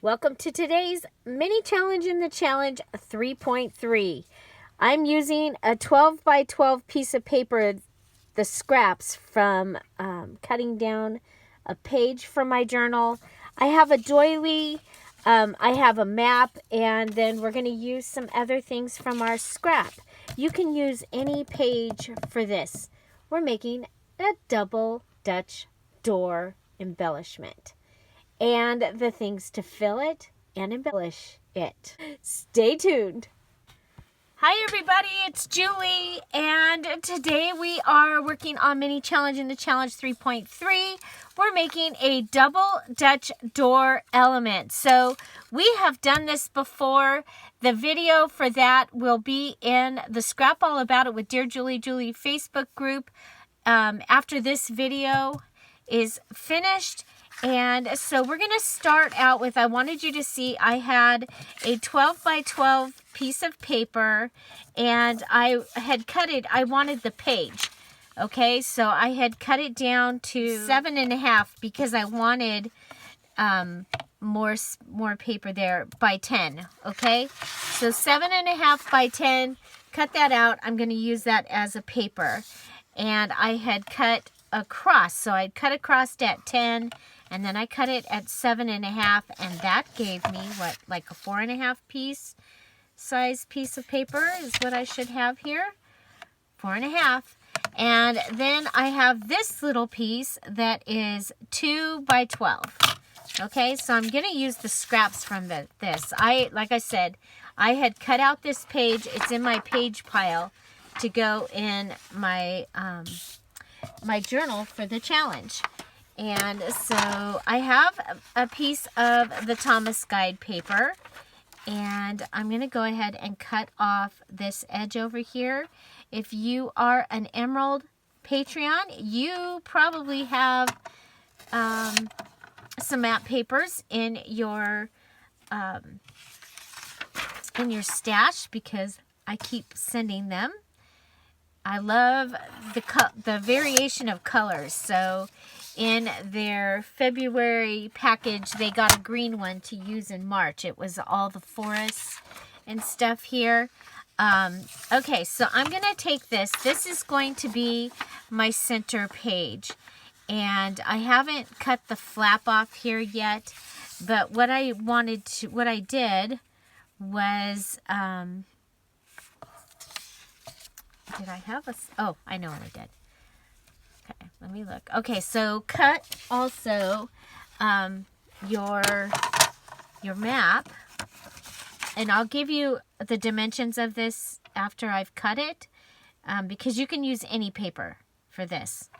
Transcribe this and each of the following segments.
Welcome to today's mini challenge in the challenge 3.3. I'm using a 12 by 12 piece of paper, the scraps from cutting down a page from my journal. I have a doily, I have a map, and then we're going to use some other things from our scrap. You can use any page for this. We're making a double Dutch door embellishment and the things to fill it and embellish it. Stay tuned. Hi everybody, it's Julie, and today we are working on mini challenge in the challenge 3.3. We're making a double Dutch door element. So we have done this before. The video for that will be in the Scrap All About It with Dear Julie Facebook group after this video is finished. And so we're going to start out with, I wanted you to see I had a 12 by 12 piece of paper, and I had cut it, I wanted the page. Okay, so I had cut it down to 7.5 because I wanted more paper there by 10. Okay, so 7.5 by 10, cut that out. I'm going to use that as a paper. And I had cut across, so I'd cut across at 10, and then I cut it at 7.5, and that gave me what, like a 4.5 piece size piece of paper is what I should have here. 4.5. And then I have this little piece that is 2 by 12. Okay, so I'm going to use the scraps from this. Like I said, I had cut out this page. It's in my page pile to go in my my journal for the challenge. And so I have a piece of the Thomas Guide paper, and I'm going to go ahead and cut off this edge over here. If you are an Emerald Patreon, you probably have some map papers in your stash, because I keep sending them. I love the variation of colors. So in their February package, they got a green one to use in March. It was all the forests and stuff here. Okay, so I'm going to take this. This is going to be my center page. And I haven't cut the flap off here yet. But what I did was... did I have oh, I know what I did. Okay, let me look. Okay, so cut also your map, and I'll give you the dimensions of this after I've cut it, because you can use any paper for this.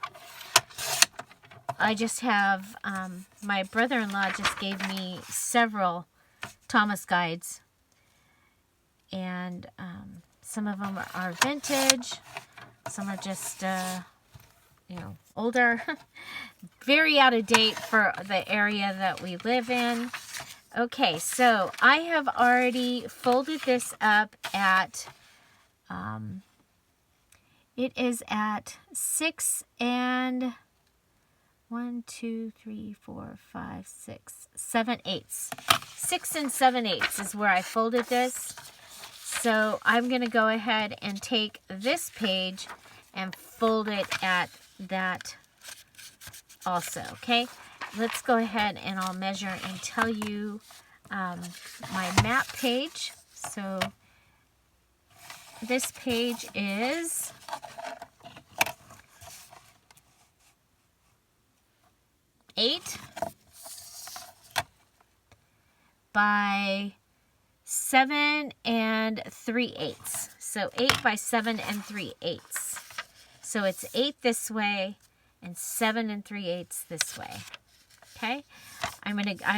I just have, my brother-in-law just gave me several Thomas Guides, and some of them are vintage, some are just, older, very out of date for the area that we live in. Okay, so I have already folded this up at, it is at 6 and 1, 2, 3, 4, 5, 6, 7/8. 6 and 7/8 is where I folded this. So I'm going to go ahead and take this page and fold it at that also, okay? Let's go ahead and I'll measure and tell you my map page. So this page is 8 by 7 and 3/8. So 8 by 7 and 3/8. So it's 8 this way and 7 and 3/8 this way. Okay? I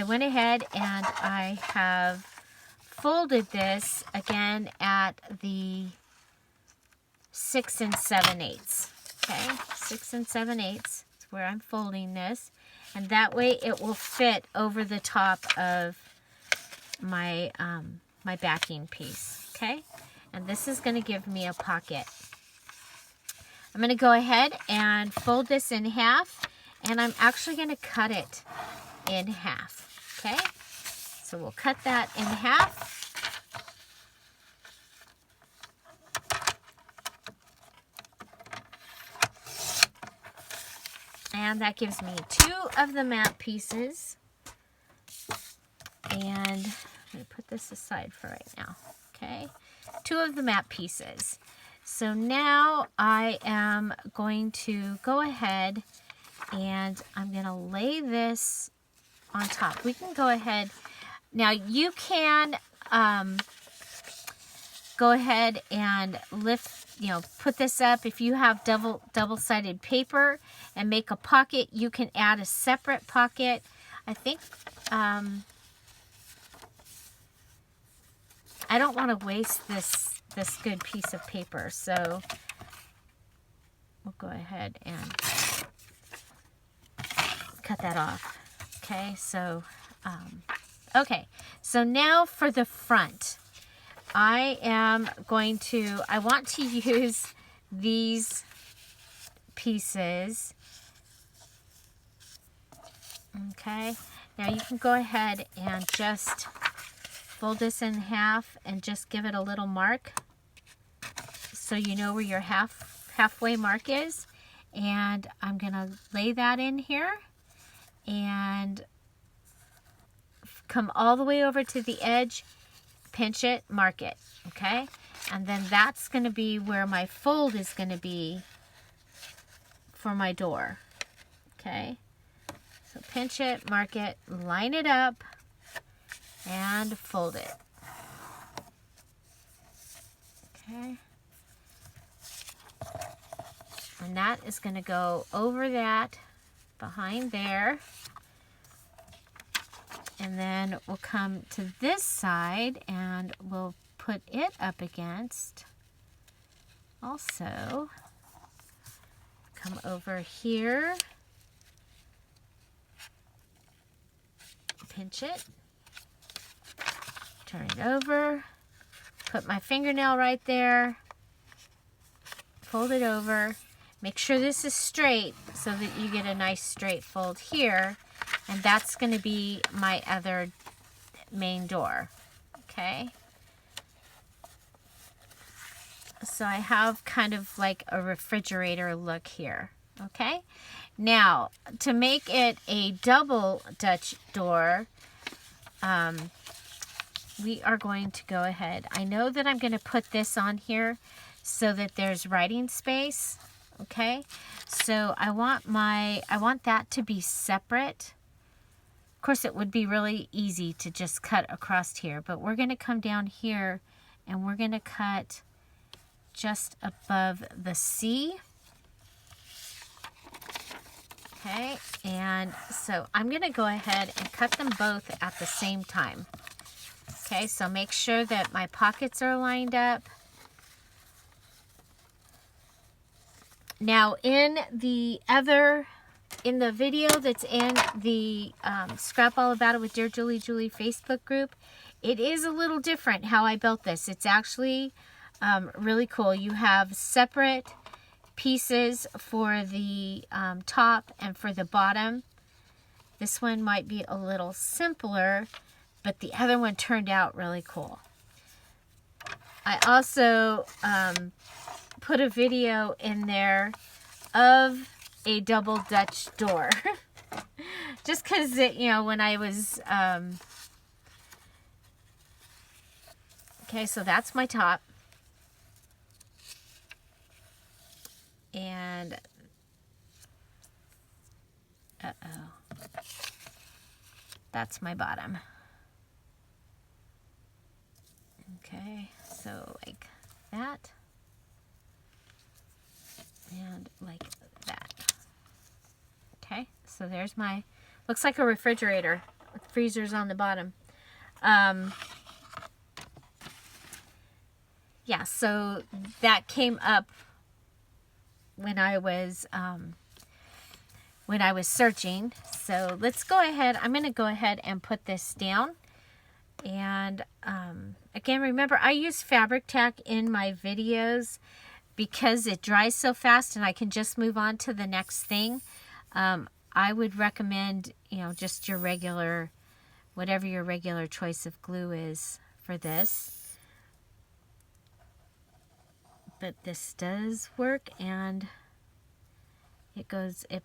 went ahead and I have folded this again at the 6 and 7/8. Okay? 6 and 7/8 is where I'm folding this. And that way it will fit over the top of my my backing piece. Okay? And this is going to give me a pocket. I'm going to go ahead and fold this in half, and I'm actually going to cut it in half. Okay? So we'll cut that in half. And that gives me 2 of the matte pieces. And I'm going to put this aside for right now. Okay, 2 of the matte pieces. So now I am going to go ahead and I'm going to lay this on top. We can go ahead. Now you can go ahead and lift, put this up. If you have double-sided paper and make a pocket, you can add a separate pocket. I think, I don't want to waste this good piece of paper, so we'll go ahead and cut that off. Okay, so, so now for the front. I want to use these pieces. Okay, now you can go ahead and just fold this in half and just give it a little mark so you know where your halfway mark is. And I'm gonna lay that in here and come all the way over to the edge, pinch it, mark it, okay? And then that's going to be where my fold is going to be for my door, okay? So pinch it, mark it, line it up, and fold it, okay? And that is going to go over that, behind there. And then we'll come to this side and we'll put it up against. Also, come over here, pinch it, turn it over, put my fingernail right there, fold it over. Make sure this is straight so that you get a nice straight fold here. And that's going to be my other main door, okay? So I have kind of like a refrigerator look here, okay? Now, to make it a double Dutch door, we are going to go ahead. I know that I'm going to put this on here so that there's writing space, okay? So I want that to be separate. Of course, it would be really easy to just cut across here, but we're going to come down here and we're going to cut just above the C. Okay, and so I'm going to go ahead and cut them both at the same time. Okay, so make sure that my pockets are lined up. Now, in the video that's in the Scrap All About It with Dear Julie Facebook group, it is a little different how I built this. It's actually really cool. You have separate pieces for the top and for the bottom. This one might be a little simpler, but the other one turned out really cool. I also put a video in there of a double Dutch door. Just because, when I was... okay, so that's my top. And... that's my bottom. Okay, so like that. And like that. Okay, so there's my, looks like a refrigerator with freezers on the bottom. Yeah, so that came up when I was searching. So let's go ahead. I'm going to go ahead and put this down. And again, remember, I use fabric tack in my videos because it dries so fast and I can just move on to the next thing. I would recommend, just your regular whatever your regular choice of glue is for this. But this does work, and it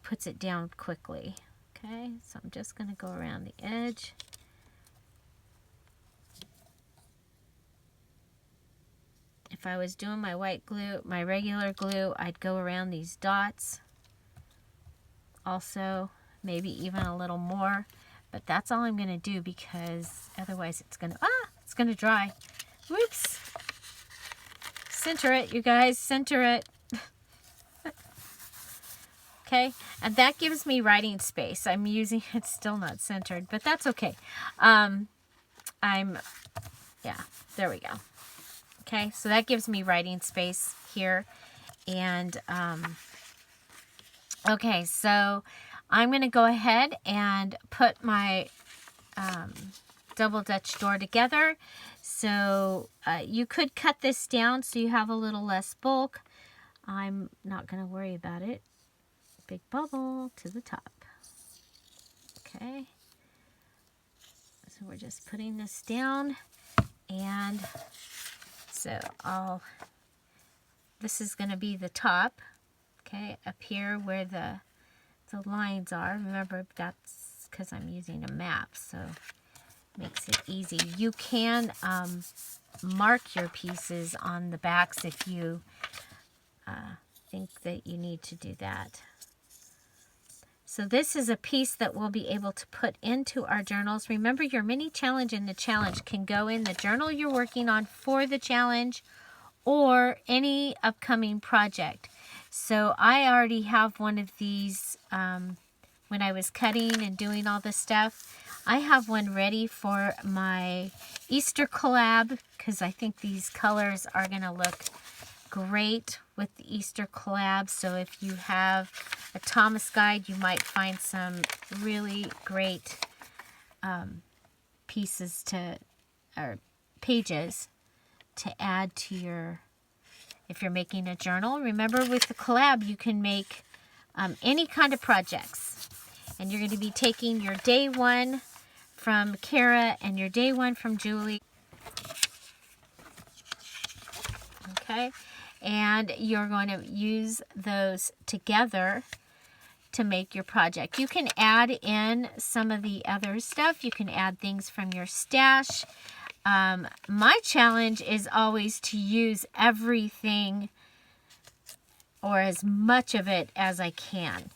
puts it down quickly. Okay, so I'm just going to go around the edge. If I was doing my white glue, my regular glue, I'd go around these dots. Also, maybe even a little more. But that's all I'm going to do, because otherwise it's going to dry. Whoops. Center it, you guys. Center it. Okay, and that gives me writing space. I'm using, it's still not centered, but that's okay. Yeah, there we go. Okay, so that gives me writing space here. And, okay, so I'm going to go ahead and put my double Dutch door together. So you could cut this down so you have a little less bulk. I'm not going to worry about it. Big bubble to the top. Okay. So we're just putting this down, and so this is going to be the top. Okay, up here where the lines are. Remember, that's because I'm using a map, so it makes it easy. You can mark your pieces on the backs if you think that you need to do that. So this is a piece that we'll be able to put into our journals. Remember, your mini challenge in the challenge can go in the journal you're working on for the challenge or any upcoming project. So I already have one of these when I was cutting and doing all this stuff. I have one ready for my Easter collab, because I think these colors are going to look great with the Easter collab. So if you have a Thomas guide, you might find some really great pieces or pages to add to your, if you're making a journal. Remember, with the collab, you can make any kind of projects. And you're going to be taking your day one from Kara and your day one from Julie. Okay. And you're going to use those together to make your project. You can add in some of the other stuff. You can add things from your stash. My challenge is always to use everything, or as much of it as I can,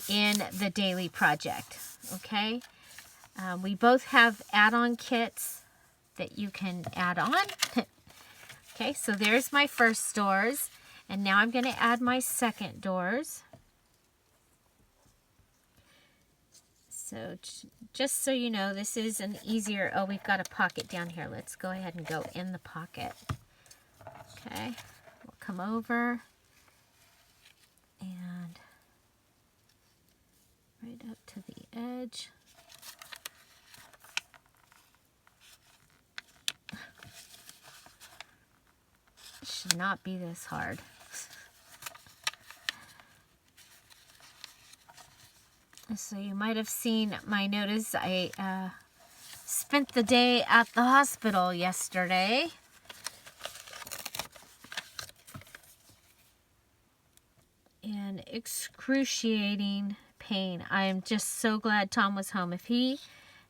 in the daily project. Okay? We both have add-on kits that you can add on. Okay, so there's my first doors, and now I'm going to add my second doors. So just so you know, this is an easier, oh, we've got a pocket down here. Let's go ahead and go in the pocket. Okay, we'll come over and right up to the edge. It should not be this hard. So you might have seen my notice. I spent the day at the hospital yesterday. In excruciating pain. I am just so glad Tom was home. If he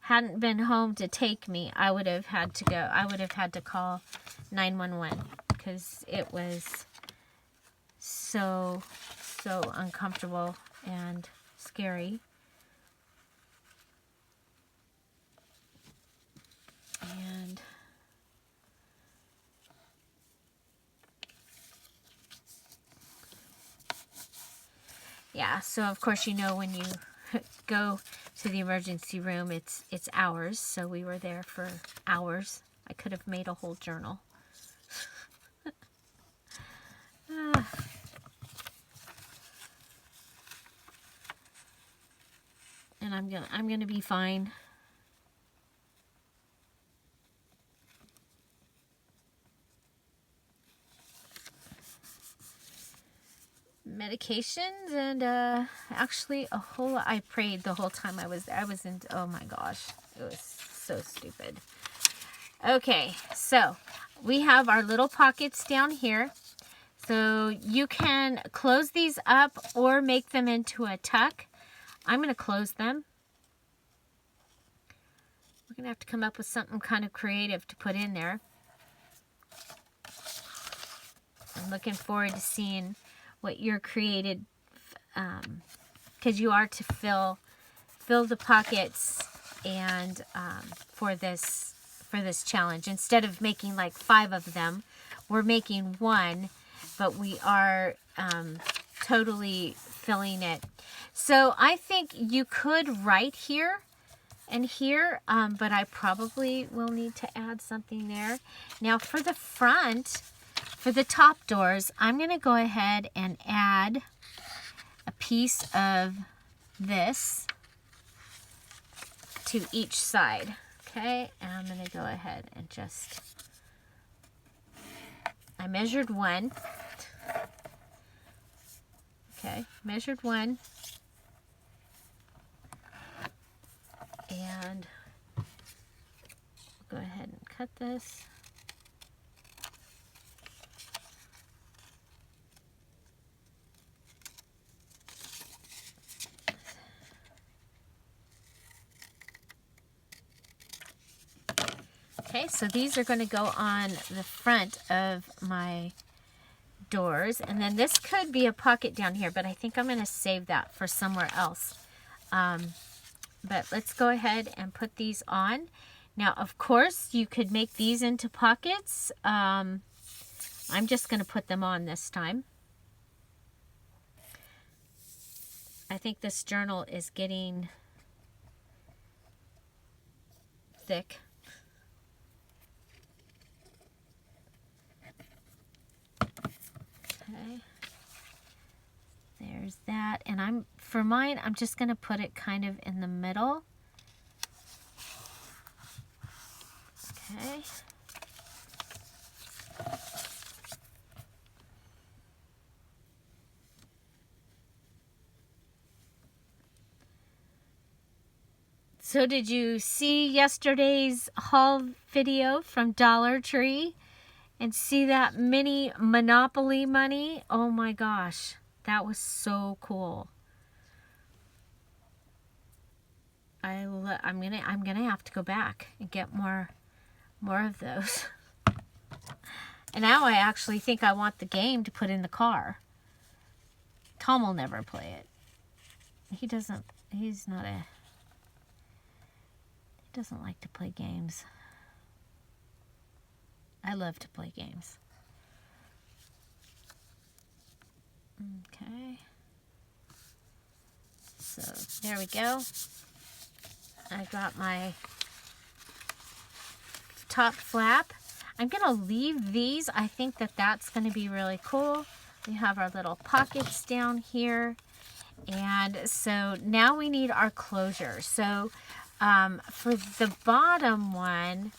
hadn't been home to take me, I would have had to go. I would have had to call 911, because it was so uncomfortable and scary. And yeah, so of course, you know, when you go to the emergency room, it's hours. So we were there for hours. I could have made a whole journal. And I'm gonna be fine. medications and actually a whole lot. I prayed the whole time I was there. I was in, oh my gosh, it was so stupid. Okay, so we have our little pockets down here. So you can close these up or make them into a tuck. I'm going to close them. We're going to have to come up with something kind of creative to put in there. I'm looking forward to seeing what you're created, because you are to fill the pockets and for this challenge. Instead of making like 5 of them, we're making 1, but we are totally filling it. So I think you could write here and here, but I probably will need to add something there. Now for the front, for the top doors, I'm going to go ahead and add a piece of this to each side. Okay, and I'm going to go ahead and just, I measured 1. Okay, measured 1. And go ahead and cut this. Okay, so these are going to go on the front of my doors. And then this could be a pocket down here, but I think I'm going to save that for somewhere else. But let's go ahead and put these on. Now, of course, you could make these into pockets. I'm just going to put them on this time. I think this journal is getting thick. Okay, there's that, and for mine, I'm just going to put it kind of in the middle. Okay. So did you see yesterday's haul video from Dollar Tree? And see that mini Monopoly money? Oh my gosh, that was so cool. I'm gonna have to go back and get more of those. And now I actually think I want the game to put in the car. Tom will never play it. He doesn't like to play games. I love to play games. Okay. So there we go. I got my top flap. I'm going to leave these. I think that's going to be really cool. We have our little pockets down here. And so now we need our closure. So for the bottom one,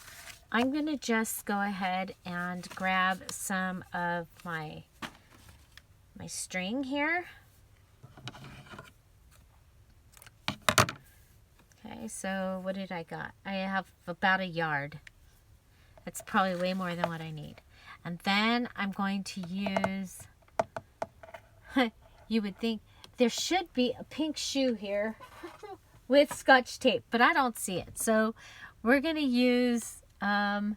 I'm going to just go ahead and grab some of my string here. Okay, so what did I got? I have about a yard. That's probably way more than what I need. And then I'm going to use, you would think there should be a pink shoe here with Scotch tape, but I don't see it. So we're going to use a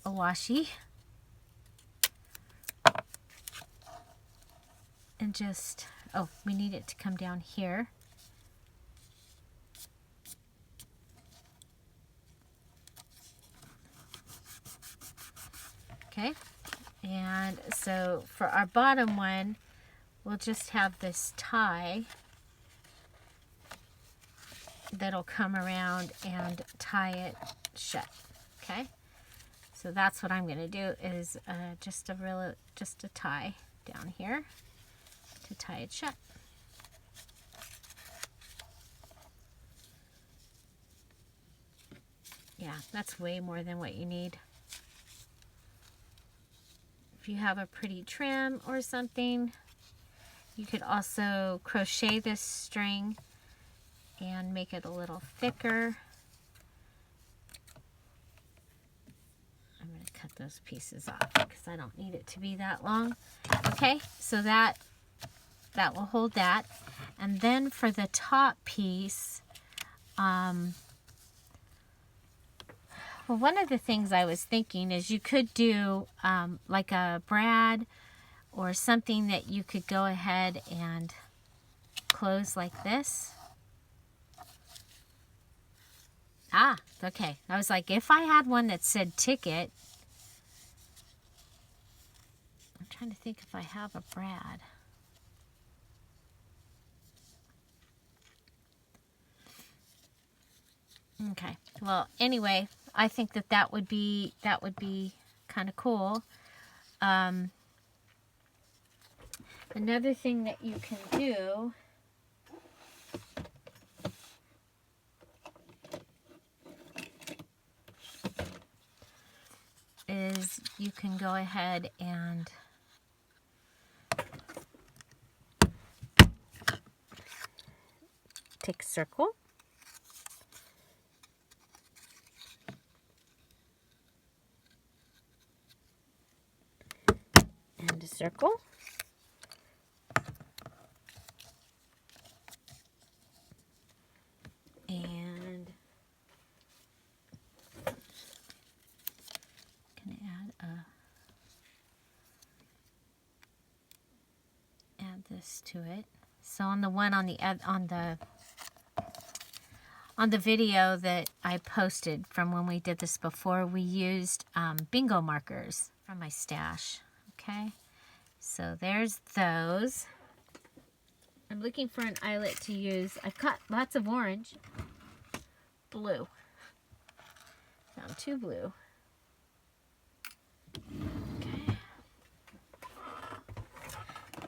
washi and just, oh, we need it to come down here. Okay, and so for our bottom one, we'll just have this tie that'll come around and tie it shut. Okay, so that's what I'm going to do is just a tie down here to tie it shut. Yeah, that's way more than what you need. if you have a pretty trim or something, you could also crochet this string and make it a little thicker. I'm going to cut those pieces off because I don't need it to be that long. Okay, so that will hold that. And then for the top piece, well, one of the things I was thinking is you could do like a brad or something that you could go ahead and close like this. Ah, okay. I was like, if I had one that said ticket, I'm trying to think if I have a brad. Okay. Well, anyway, I think that would be kind of cool. Another thing that you can do is you can go ahead and take a circle. And a circle. And can I add this to it. So on the one on the video that I posted from when we did this before, we used bingo markers from my stash. Okay, so there's those. I'm looking for an eyelet to use. I've got lots of orange. Blue. Found 2 blue. Okay.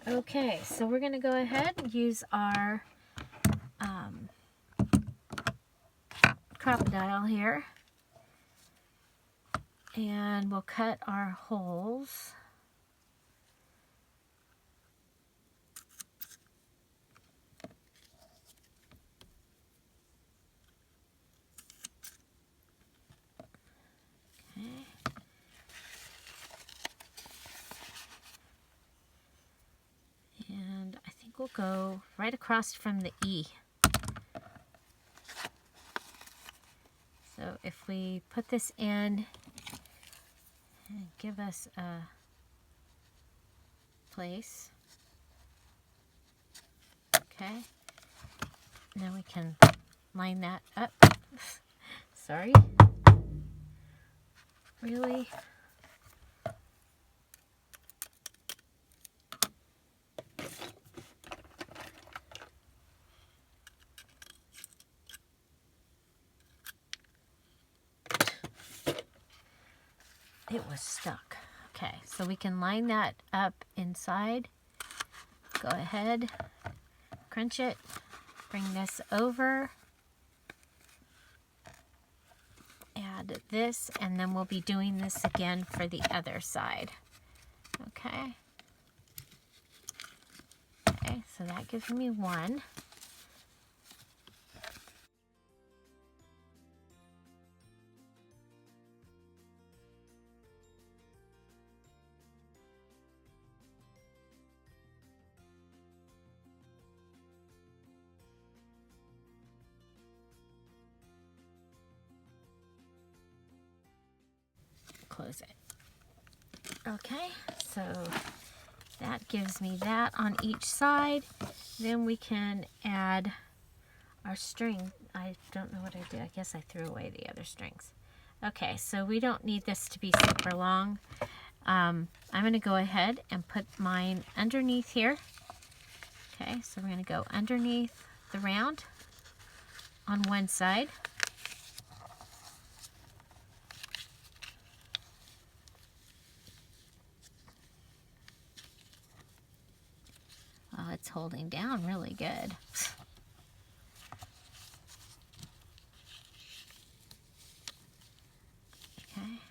Okay, so we're going to go ahead and use our crocodile here. And we'll cut our holes. Okay. And I think we'll go right across from the E. So if we put this in and give us a place, okay, and then we can line that up. Sorry. Really? It was stuck. Okay, so we can line that up inside. Go ahead, crunch it, bring this over, add this, and then we'll be doing this again for the other side. Okay. Okay, so that gives me one. Close it. Okay, so that gives me that on each side. Then we can add our string. I don't know what I did. I guess I threw away the other strings. Okay, so we don't need this to be super long. I'm going to go ahead and put mine underneath here. Okay, so we're going to go underneath the round on one side. Oh, it's holding down really good. Okay.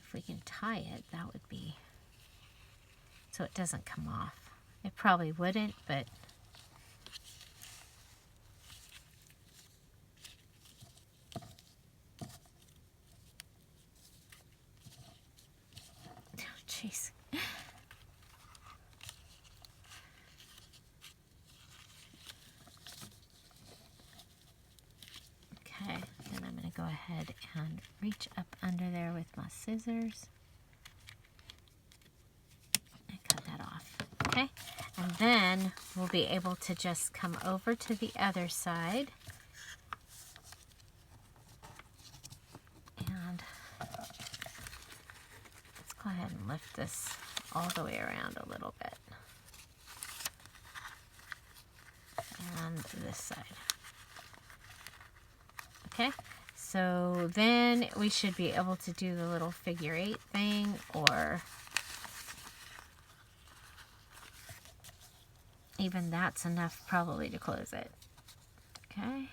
If we can tie it, that would be so it doesn't come off. It probably wouldn't, but jeez. Okay, then I'm going to go ahead and reach up under there with my scissors and cut that off. Okay, and then we'll be able to just come over to the other side and let's go ahead and lift this all the way around a little bit. And this side. Okay, so then we should be able to do the little figure 8 thing, or even that's enough probably to close it. Okay.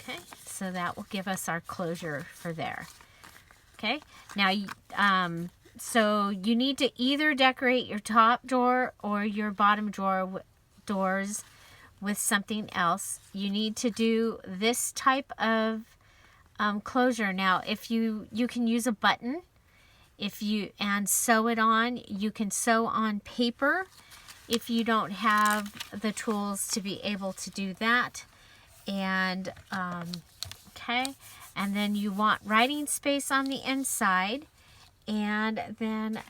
Okay, so that will give us our closure for there. Okay, now so you need to either decorate your top drawer or your bottom drawer doors with something else. You need to do this type of closure. Now, if you can use a button, and sew it on. You can sew on paper if you don't have the tools to be able to do that. And okay, and then you want writing space on the inside, and then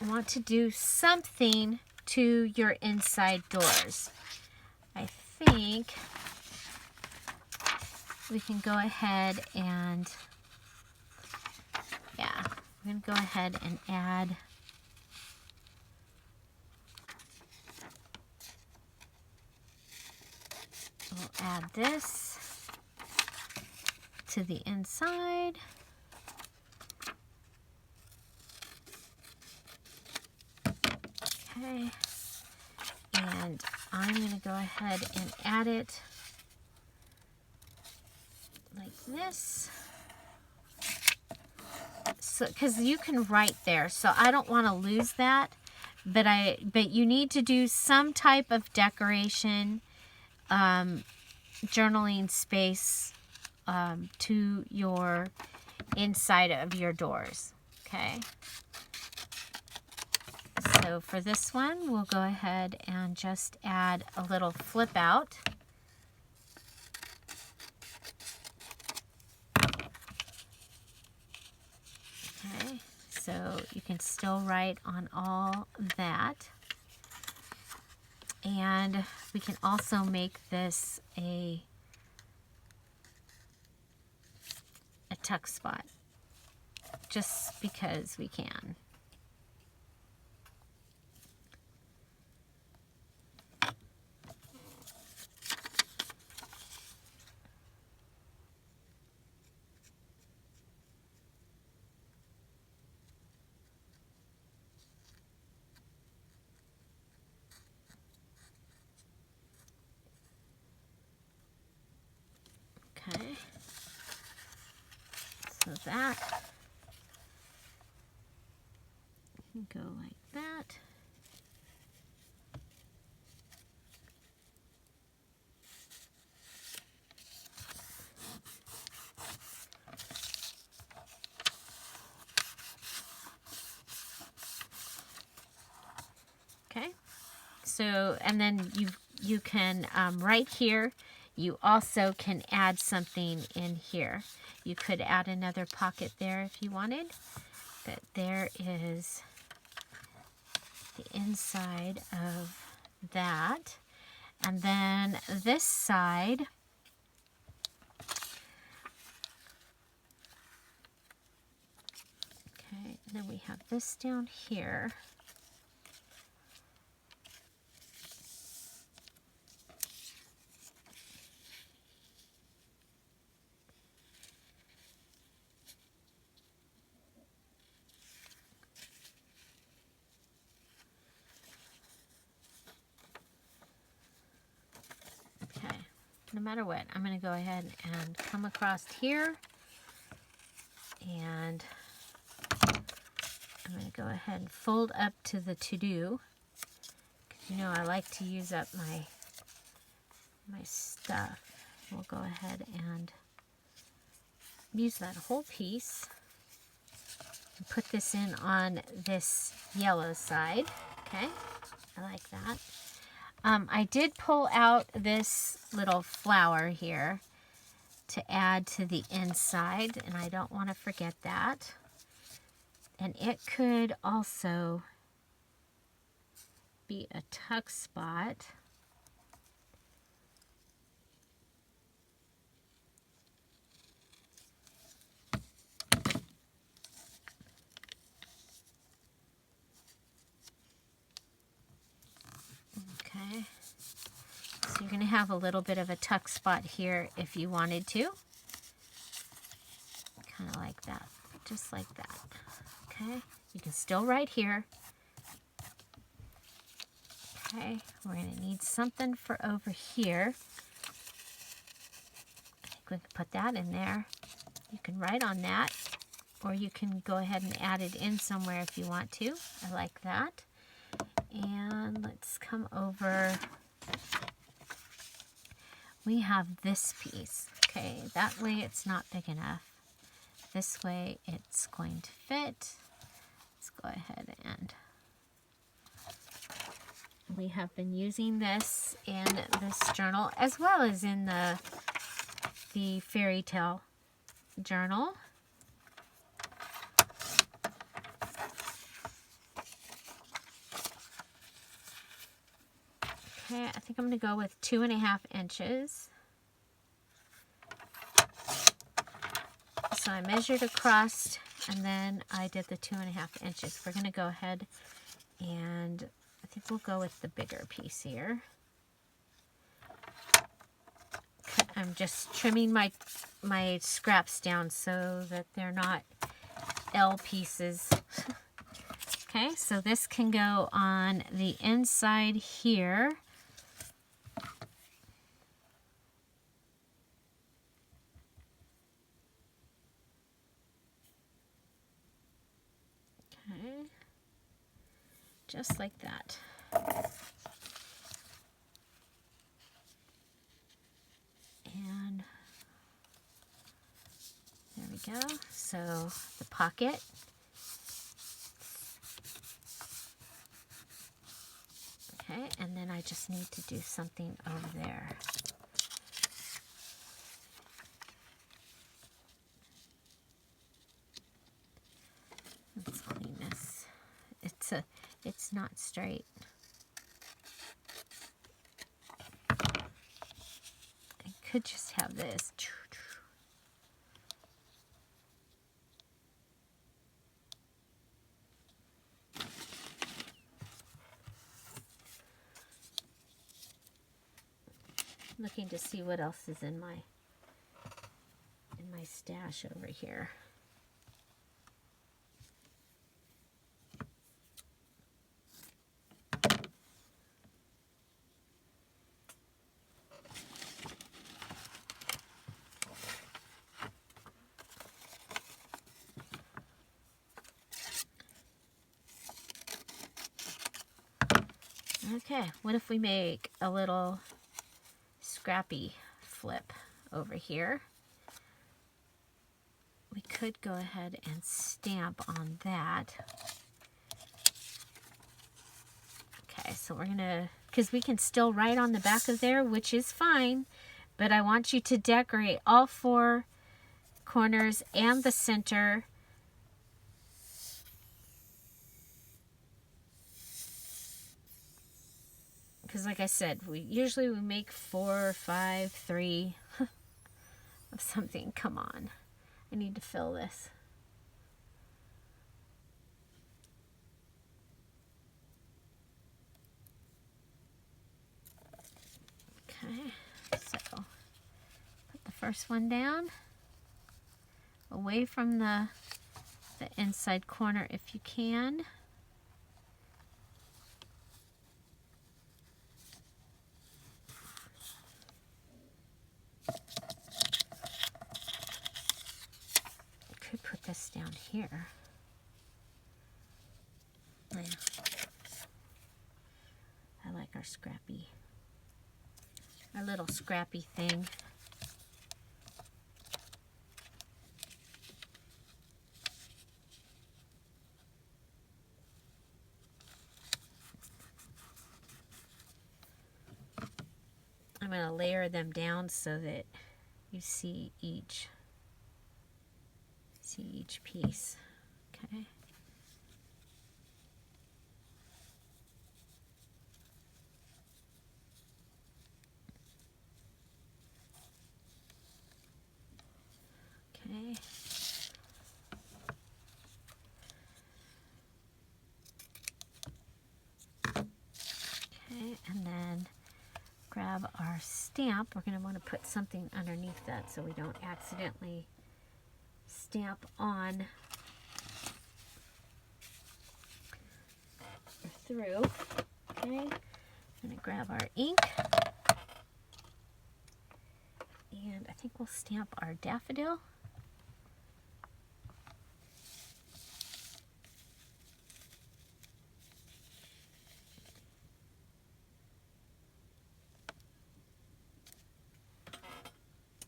want to do something to your inside doors. I think we can go ahead and, yeah, we're going to go ahead and add we'll add this to the inside. Okay, and I'm going to go ahead and add it like this. So, because you can write there, so I don't want to lose that, but you need to do some type of decoration, journaling space to your inside of your doors. Okay. So for this one, we'll go ahead and just add a little flip out. Okay, so you can still write on all that. And we can also make this a tuck spot, just because we can. Okay, so that can go like that. Okay, so and then you can right here. You also can add something in here. You could add another pocket there if you wanted. But there is the inside of that. And then this side, okay, and then we have this down here. no matter what, I'm going to go ahead and come across here, and I'm going to go ahead and fold up to the to-do, because you know I like to use up my stuff. We'll go ahead and use that whole piece and put this in on this yellow side. Okay, I like that. I did pull out this little flower here to add to the inside, and I don't want to forget that. And it could also be a tuck spot. Okay, so you're going to have a little bit of a tuck spot here if you wanted to. Kind of like that, just like that. Okay, you can still write here. Okay, we're going to need something for over here. I think we can put that in there. You can write on that, or you can go ahead and add it in somewhere if you want to. I like that. And let's come over. We have this piece. Okay, that way it's not big enough. This way it's going to fit. Let's go ahead and we have been using this in this journal as well as in the fairy tale journal. Okay, I think I'm going to go with 2.5 inches. So I measured across and then I did the 2.5 inches. We're going to go ahead and I think we'll go with the bigger piece here. I'm just trimming my scraps down so that they're not L pieces. Okay, so this can go on the inside here. Okay, just like that. And there we go. So the pocket. Okay, and then I just need to do something over there. Let's clean this. It's not straight. I could just have this. Looking to see what else is in my stash over here. Okay, what if we make a little scrappy flip over here? We could go ahead and stamp on that. Okay, so we're gonna, because we can still write on the back of there, which is fine, but I want you to decorate all 4 corners and the center. Because like I said, we usually make 4, 5, 3 of something. Come on. I need to fill this. Okay, so put the first one down away from the inside corner if you can. here. Yeah. I like our little scrappy thing. I'm going to layer them down so that you see each piece. Okay. Okay. Okay, and then grab our stamp. We're going to want to put something underneath that so we don't accidentally stamp on or through. Okay, I'm going to grab our ink, and I think we'll stamp our daffodil.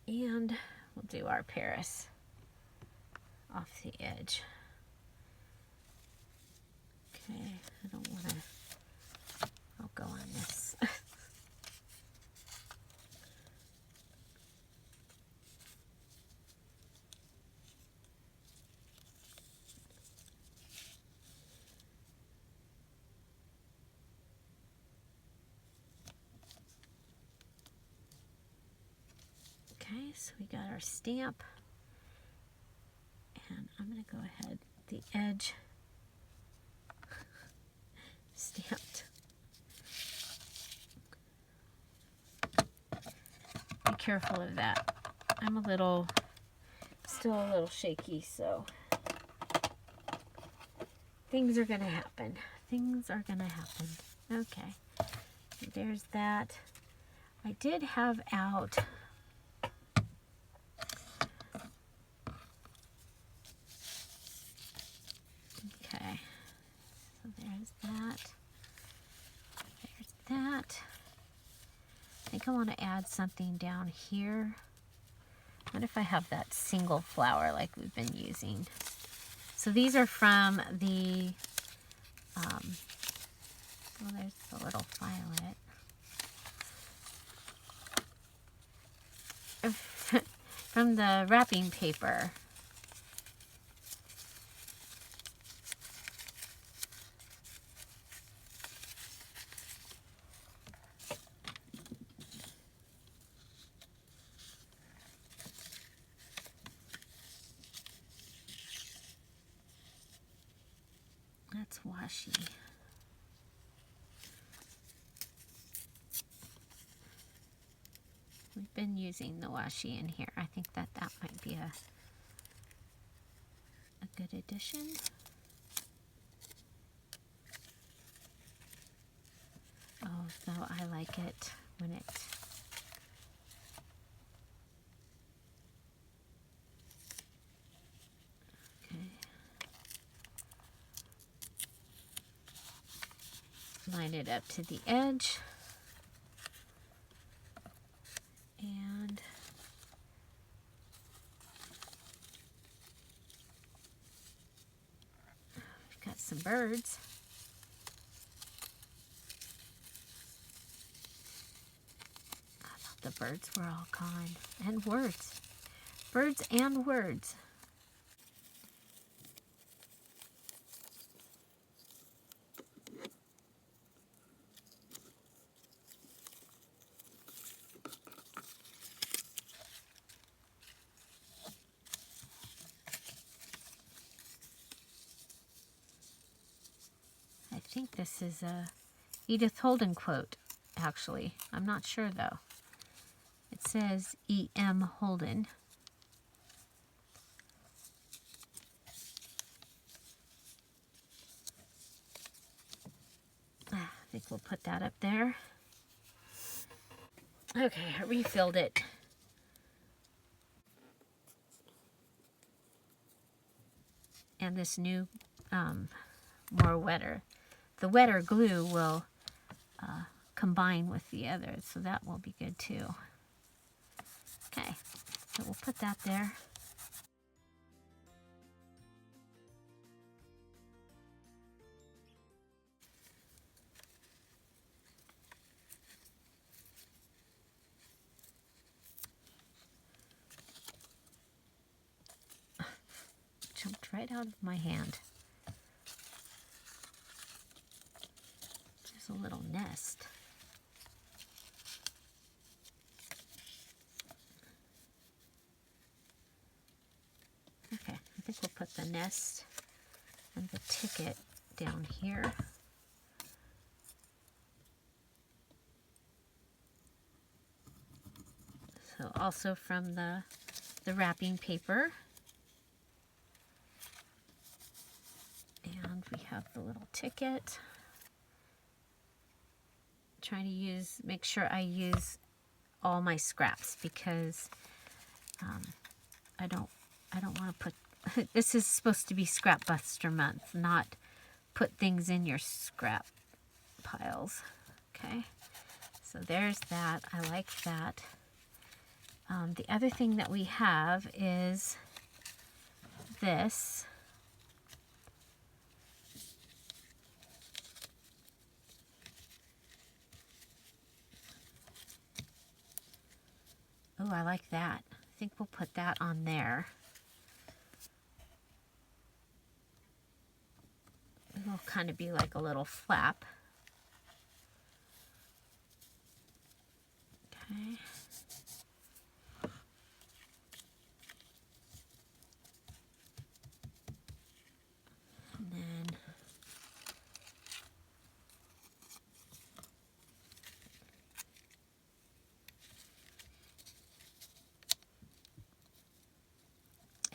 And we'll do our Paris off the edge. Okay, I don't want to, I'll go on this. Okay, so we got our stamp, and I'm going to go ahead, the edge stamped. Be careful of that. I'm still a little shaky, so things are going to happen. Things are going to happen. Okay, so there's that. I did have out I think I want to add something down here. What if I have that single flower like we've been using? So these are from the, well, there's the little violet. From the wrapping paper. That's washi. We've been using the washi in here. I think that might be a good addition. Oh, so I like it when it line it up to the edge, and we've got some birds. I thought the birds were all gone. And words. Birds and words. I think this is a Edith Holden quote, actually. I'm not sure, though. It says E.M. Holden. I think we'll put that up there. Okay, I refilled it. and this new more wetter. The wetter glue will combine with the other, so that will be good too. Okay, so we'll put that there. Jumped right out of my hand. There's a little nest. Okay, I think we'll put the nest and the ticket down here. So also from the wrapping paper. And we have the little ticket. Trying to make sure I use all my scraps, because I don't want to put, this is supposed to be Scrap Buster month, not put things in your scrap piles. Okay, so there's that. I like that. The other thing that we have is this. Oh, I like that. I think we'll put that on there. It will kind of be like a little flap. Okay. And then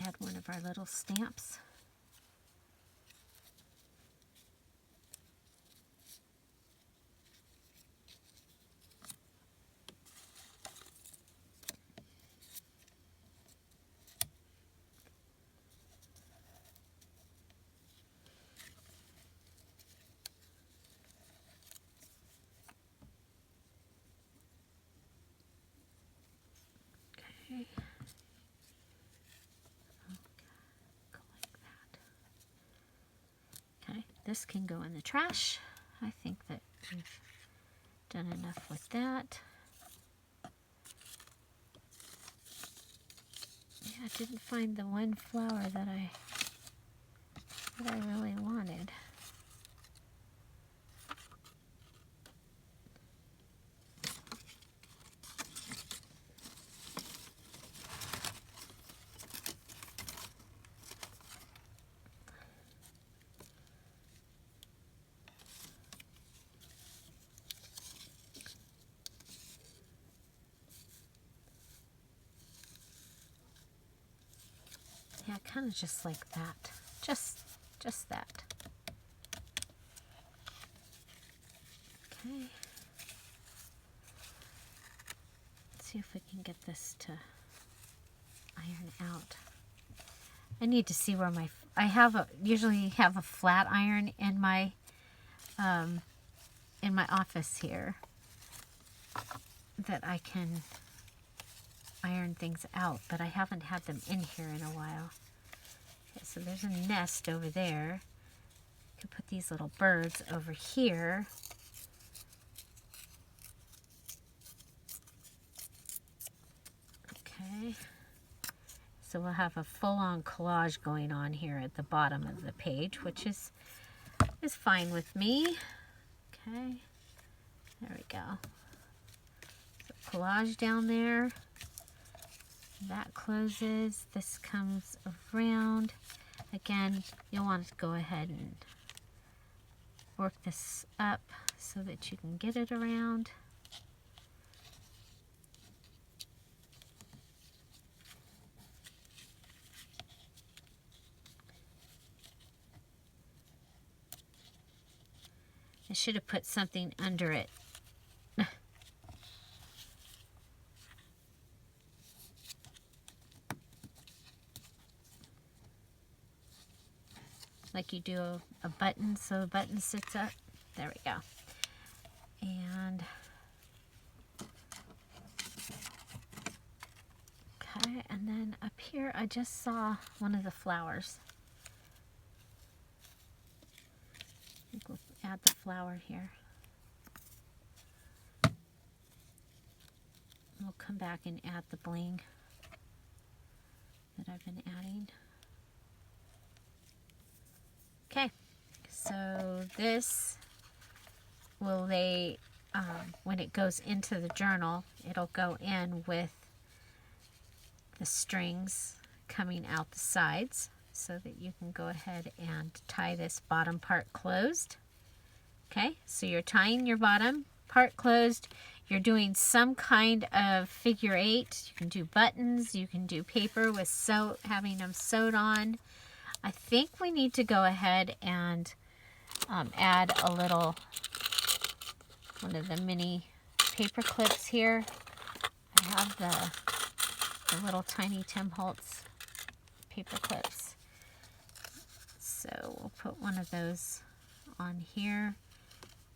add one of our little stamps. Okay. Go like that. Okay, this can go in the trash. I think that we've done enough with that. Yeah, I didn't find the one flower that I really wanted. Yeah, kind of just like that. Just that. Okay. Let's see if we can get this to iron out. I need to see where I usually have a flat iron in my office here that I can iron things out, but I haven't had them in here in a while. Okay, so there's a nest over there. I could put these little birds over here. Okay, so we'll have a full-on collage going on here at the bottom of the page, which is fine with me. Okay, there we go. So collage down there. That closes. This comes around. Again, you'll want to go ahead and work this up so that you can get it around. I should have put something under it. like you do a button, so the button sits up. There we go. And okay, and then up here I just saw one of the flowers. I think we'll add the flower here. We'll come back and add the bling that I've been adding. Okay, so this will lay, when it goes into the journal, it'll go in with the strings coming out the sides so that you can go ahead and tie this bottom part closed. Okay, so you're tying your bottom part closed. You're doing some kind of figure 8. You can do buttons. You can do paper with having them sewed on. I think we need to go ahead and add a little, one of the mini paper clips here. I have the little tiny Tim Holtz paper clips. So we'll put one of those on here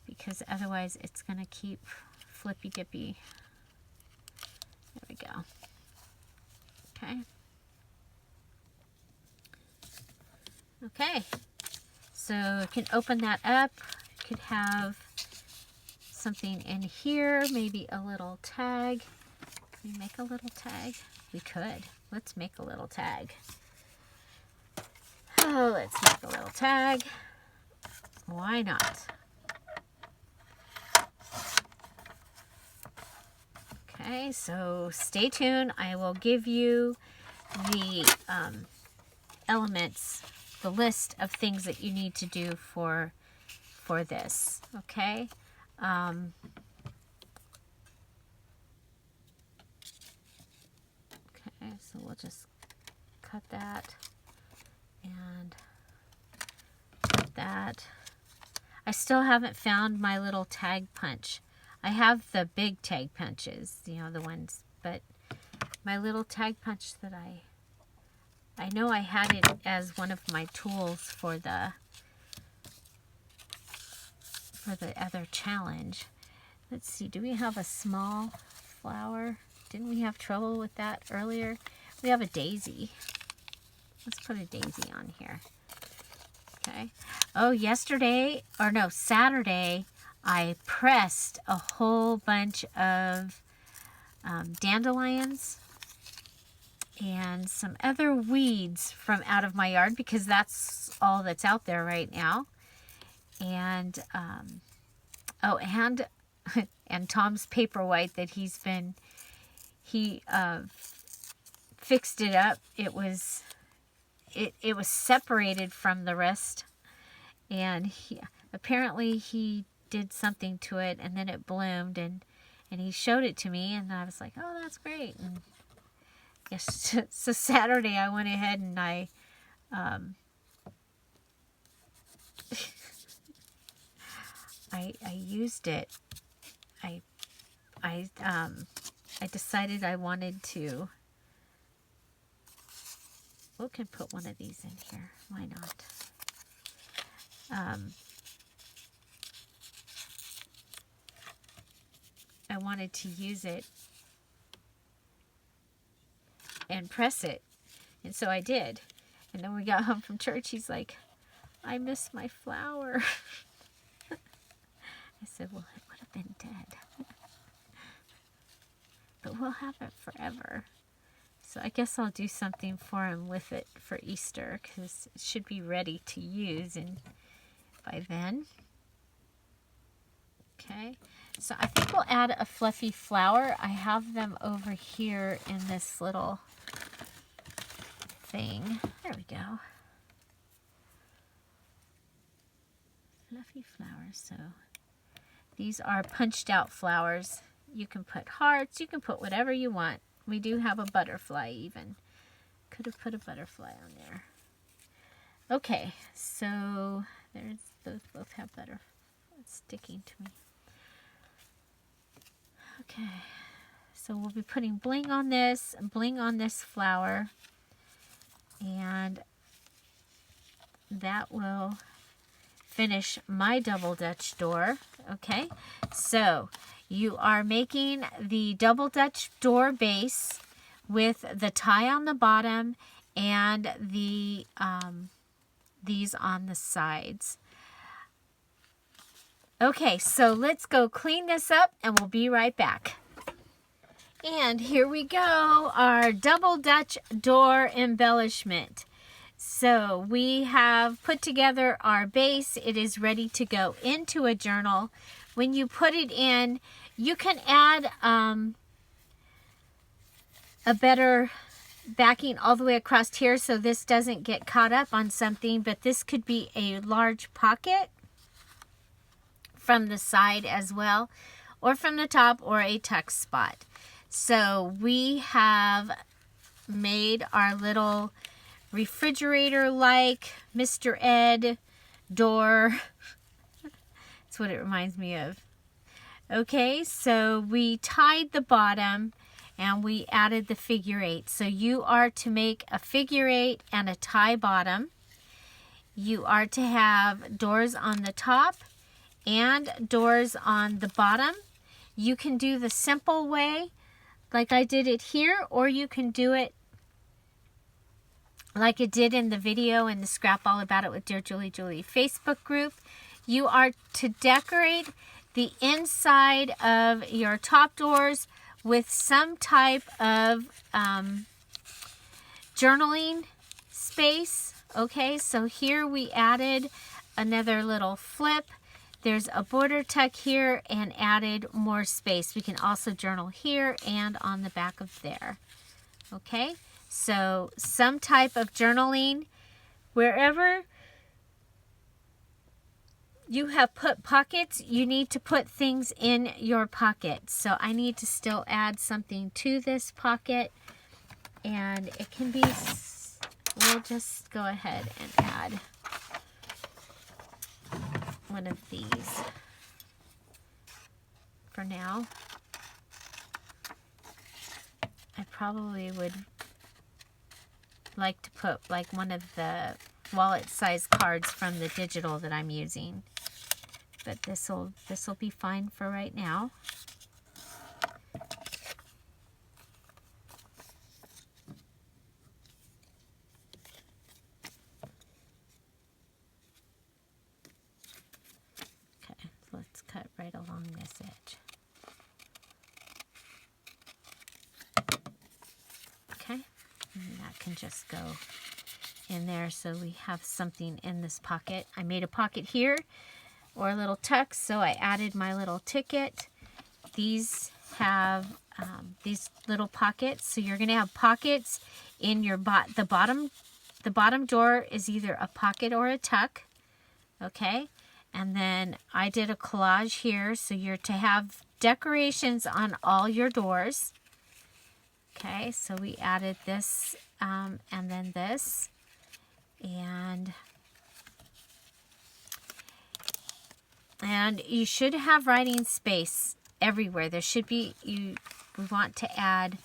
because otherwise it's going to keep flippy dippy. There we go. Okay. Okay. So you can open that up. You could have something in here, maybe a little tag. Can we make a little tag? We could. Let's make a little tag. Oh, let's make a little tag. Why not? Okay, so stay tuned. I will give you the elements, the list of things that you need to do for this. Okay. Okay, so we'll just cut that and cut that. I still haven't found my little tag punch. I have the big tag punches, you know, the ones, but my little tag punch that I know I had it as one of my tools for the other challenge. Let's see, do we have a small flower? Didn't we have trouble with that earlier? We have a daisy. Let's put a daisy on here. Okay. Oh, yesterday, or no, Saturday, I pressed a whole bunch of dandelions and some other weeds from out of my yard because that's all that's out there right now. And, oh, and Tom's paper white that he fixed it up. It was separated from the rest, and apparently he did something to it, and then it bloomed, and he showed it to me, and I was like, oh, that's great. And yes, so Saturday I went ahead and I used it. I decided I wanted to. We can put one of these in here. Why not? I wanted to use it and press it. And so I did. And then we got home from church. He's like, I miss my flower. I said, well, it would have been dead. But we'll have it forever. So I guess I'll do something for him with it for Easter because it should be ready to use and by then. Okay, so I think we'll add a fluffy flower. I have them over here in this little thing. There we go. Fluffy flowers. So these are punched out flowers. You can put hearts. You can put whatever you want. We do have a butterfly even. Could have put a butterfly on there. Okay, so there's those both have butterflies sticking to me. Okay, so we'll be putting bling on this flower, and that will finish my double Dutch door. Okay, so you are making the double Dutch door base with the tie on the bottom and the these on the sides. Okay, so let's go clean this up and we'll be right back. And here we go, our double Dutch door embellishment. So we have put together our base. It is ready to go into a journal. When you put it in, you can add a better backing all the way across here so this doesn't get caught up on something, but this could be a large pocket from the side as well, or from the top, or a tuck spot. So we have made our little refrigerator-like Mr. Ed door. That's what it reminds me of. Okay, so we tied the bottom and we added the figure 8. So you are to make a figure 8 and a tie bottom. You are to have doors on the top and doors on the bottom. You can do the simple way like I did it here, or you can do it like it did in the video in the Scrap All About It with Dear Julie Facebook group. You are to decorate the inside of your top doors with some type of journaling space. Okay, so here we added another little flip. There's a border tuck here and added more space. We can also journal here and on the back of there. Okay, so some type of journaling. Wherever you have put pockets, you need to put things in your pocket. So I need to still add something to this pocket, and it can be, we'll just go ahead and add one of these for now. I probably would like to put like one of the wallet size cards from the digital that I'm using, but this'll be fine for right now. Okay, let's cut right along this edge. Okay, and that can just go in there so we have something in this pocket. I made a pocket here, or a little tuck, so I added my little ticket. These have these little pockets, so you're going to have pockets in your the bottom door is either a pocket or a tuck. Okay, and then I did a collage here, so you're to have decorations on all your doors. Okay, so we added this and then this, and you should have writing space everywhere. There should be, we want to add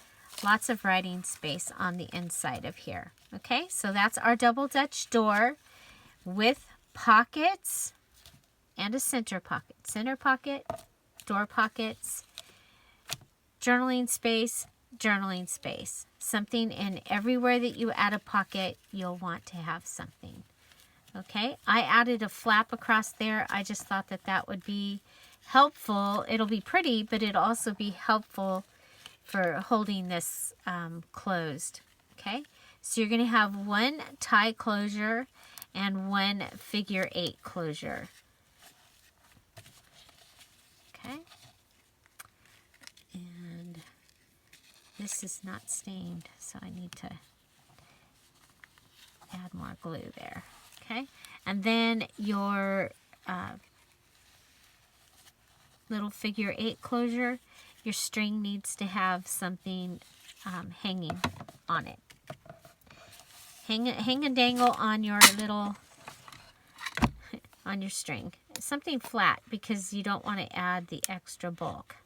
lots of writing space on the inside of here. Okay, so that's our double Dutch door with pockets and a center pocket, door pockets, journaling space, something in everywhere that you add a pocket, you'll want to have something. Okay, I added a flap across there. I just thought that that would be helpful. It'll be pretty, but it'll also be helpful for holding this closed. Okay, so you're going to have one tie closure and one figure 8 closure. Okay, and this is not stained, so I need to add more glue there. Okay, and then your little figure 8 closure, your string needs to have something hanging on it. Hang and dangle on your little, on your string. Something flat, because you don't want to add the extra bulk.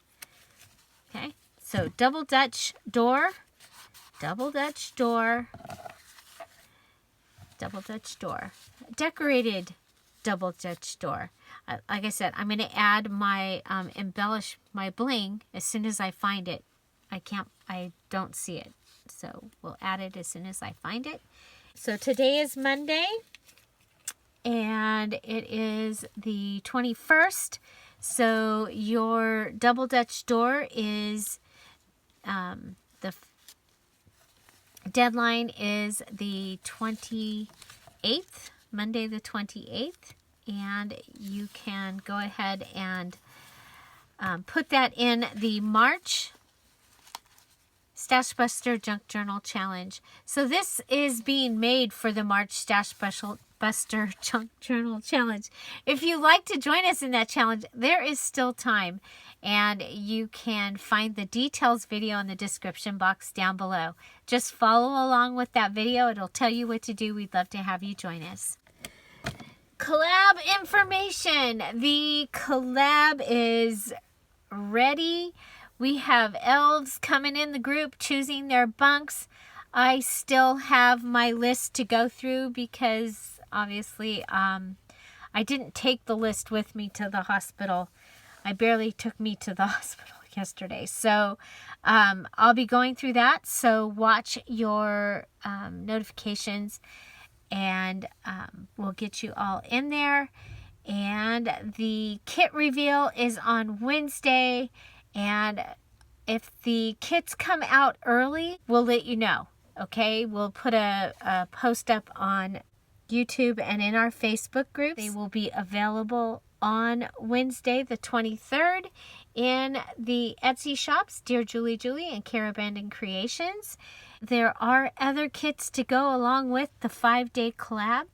Okay, so double Dutch door, double Dutch door, double Dutch door. decorated double Dutch door. Like I said, I'm going to add my embellish my bling as soon as I find it. I don't see it. So we'll add it as soon as I find it. So today is Monday, and it is the 21st. So your double Dutch door is, the deadline is the 28th, Monday the 28th. And you can go ahead and put that in the March Stash Buster Junk Journal Challenge. So this is being made for the March Stash Buster Junk Journal Challenge. If you'd like to join us in that challenge, there is still time. And you can find the details video in the description box down below. Just follow along with that video. It'll tell you what to do. We'd love to have you join us. Collab information. The collab is ready. We have elves coming in the group choosing their bunks. I still have my list to go through because obviously I didn't take the list with me to the hospital. I barely took me to the hospital yesterday. So I'll be going through that. So watch your notifications, and we'll get you all in there. And the kit reveal is on Wednesday. And if the kits come out early, we'll let you know. Okay, we'll put a post up on YouTube and in our Facebook groups. They will be available on Wednesday the 23rd in the Etsy shops, Dear Julie and Carabandon Creations. There are other kits to go along with the 5-day collab.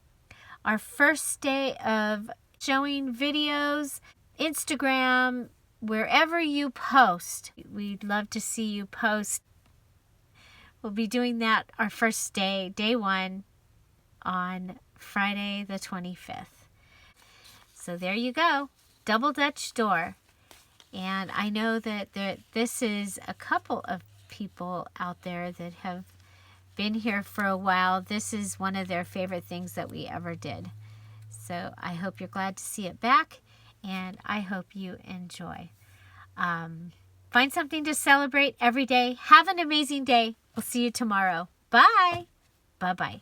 Our first day of showing videos, Instagram, wherever you post. We'd love to see you post. We'll be doing that our first day, day 1, on Friday the 25th. So there you go, double Dutch door. And I know that this is a couple of people out there that have been here for a while. This is one of their favorite things that we ever did. So I hope you're glad to see it back, and I hope you enjoy. Find something to celebrate every day. Have an amazing day. We'll see you tomorrow. Bye. Bye-bye.